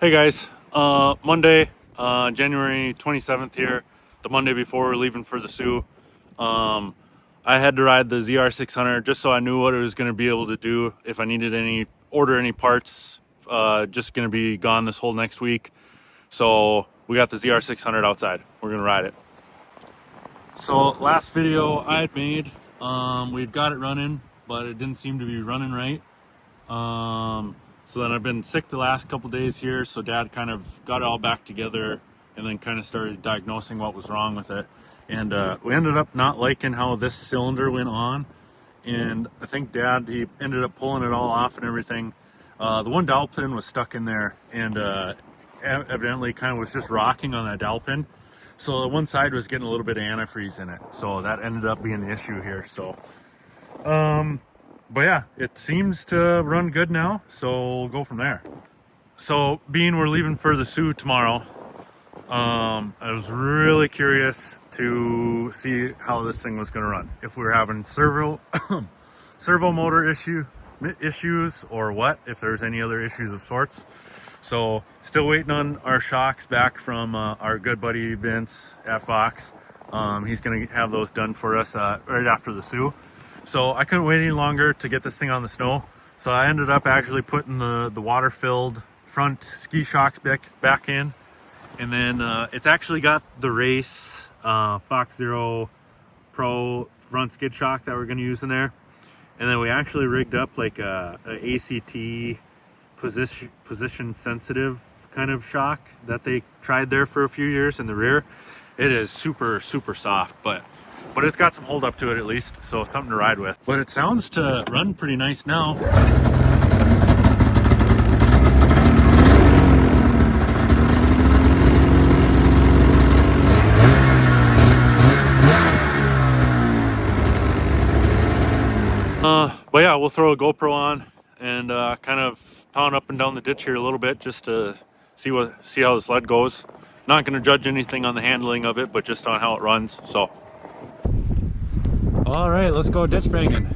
Hey guys, Monday, January 27th here, the Monday before we're leaving for the Sioux. I had to ride the ZR600 just so I knew what it was going to be able to do if I needed order any parts. Just going to be gone this whole next week. So we got the ZR600 outside. We're going to ride it. So last video I had made, we'd got it running, but it didn't seem to be running right. So then I've been sick the last couple days here, so Dad kind of got it all back together and then kind of started diagnosing what was wrong with it. And we ended up not liking how this cylinder went on, and I think Dad, he ended up pulling it all off and everything. The one dowel pin was stuck in there, and evidently kind of was just rocking on that dowel pin. So the one side was getting a little bit of antifreeze in it, so that ended up being the issue here. So but yeah, it seems to run good now, so we'll go from there. So being we're leaving for the Sioux tomorrow, I was really curious to see how this thing was going to run. If we were having servo motor issues or what, if there's any other issues of sorts. So still waiting on our shocks back from our good buddy Vince at Fox. He's going to have those done for us right after the Sioux. So I couldn't wait any longer to get this thing on the snow. So I ended up actually putting the water-filled front ski shocks back in. And then it's actually got the Race Fox Zero Pro front skid shock that we're going to use in there. And then we actually rigged up like a ACT position sensitive kind of shock that they tried there for a few years in the rear. It is super soft, but it's got some hold up to it at least, so something to ride with. But it sounds to run pretty nice now. But yeah, we'll throw a GoPro on and kind of pound up and down the ditch here a little bit just to see how the sled goes. Not going to judge anything on the handling of it, but just on how it runs. So all right, let's go ditch banging.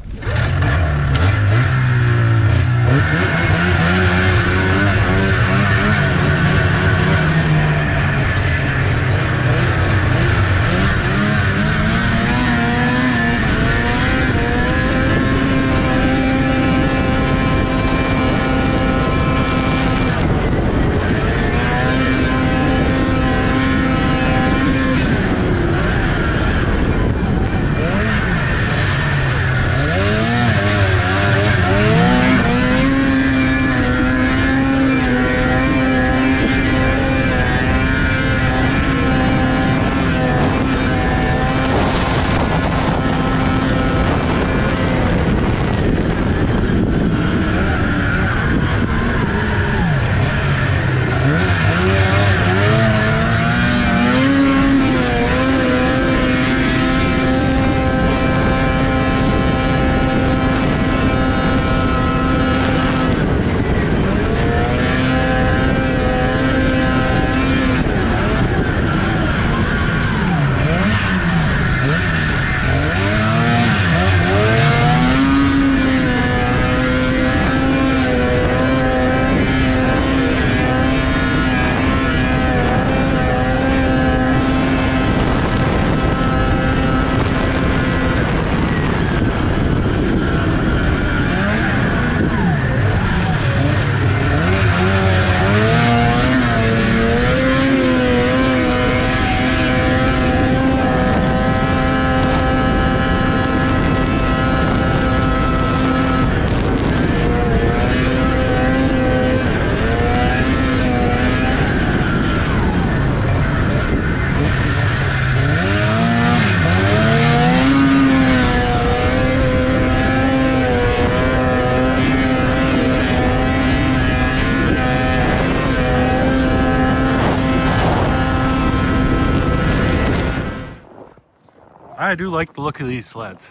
I do like the look of these sleds.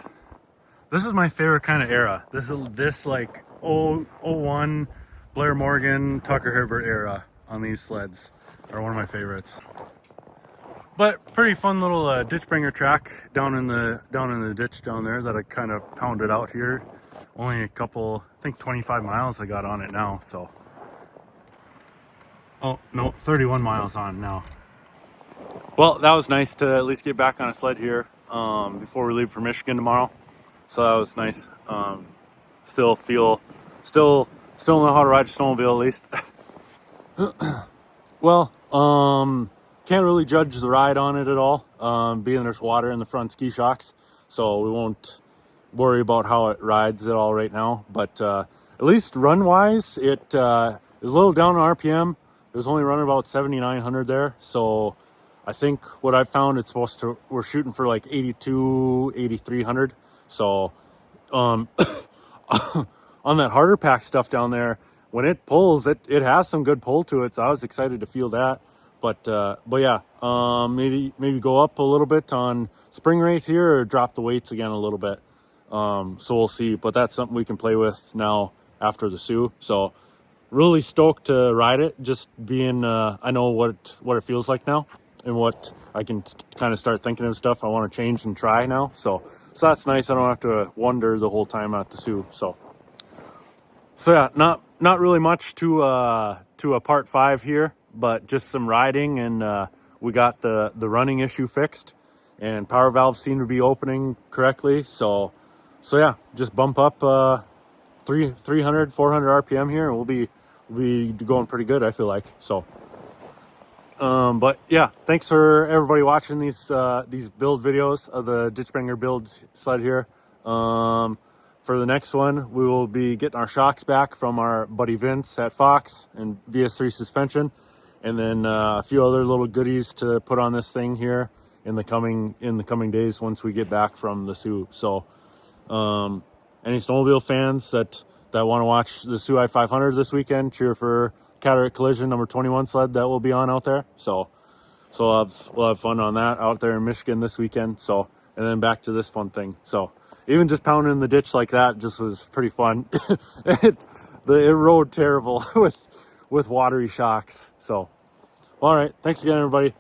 This is my favorite kind of era. This like 01 Blair Morgan, Tucker Herbert era on these sleds are one of my favorites. But pretty fun little DitchBanger track down in the ditch down there that I kind of pounded out here. Only a couple, I think 25 miles I got on it now. So Oh, no, 31 miles on now. Well, that was nice to at least get back on a sled here before we leave for Michigan tomorrow. So that was nice. Still know how to ride a snowmobile at least. Well, can't really judge the ride on it at all, being there's water in the front ski shocks. So we won't worry about how it rides at all right now. But at least run-wise, it is a little down on RPM. It was only running about 7,900 there. So I think what I've found, we're shooting for like 82, 8,300. So on that harder pack stuff down there, when it pulls, it has some good pull to it. So I was excited to feel that. But yeah, maybe go up a little bit on spring race here or drop the weights again a little bit. So we'll see. But that's something we can play with now after the Sioux. So really stoked to ride it. Just being, I know what it feels like now, and what I can kind of start thinking of stuff I want to change and try now. So that's nice. I don't have to wonder the whole time at the Sioux. So yeah, not really much to a part 5 here, but just some riding, and we got the running issue fixed, and power valves seem to be opening correctly. So yeah, just bump up 300, 400 RPM here, and we'll be going pretty good, I feel like. So but yeah, thanks for everybody watching these build videos of the DitchBanger build sled here. For the next one, we will be getting our shocks back from our buddy Vince at Fox and VS3 Suspension, and then a few other little goodies to put on this thing here in the coming days once we get back from the Sioux. So any snowmobile fans that want to watch the Sioux i500 this weekend, cheer for Cataract Collision number 21 sled that will be on out there. So we'll have fun on that out there in Michigan this weekend. So, and then back to this fun thing. So even just pounding in the ditch like that just was pretty fun. It rode terrible with watery shocks. So all right, thanks again, everybody.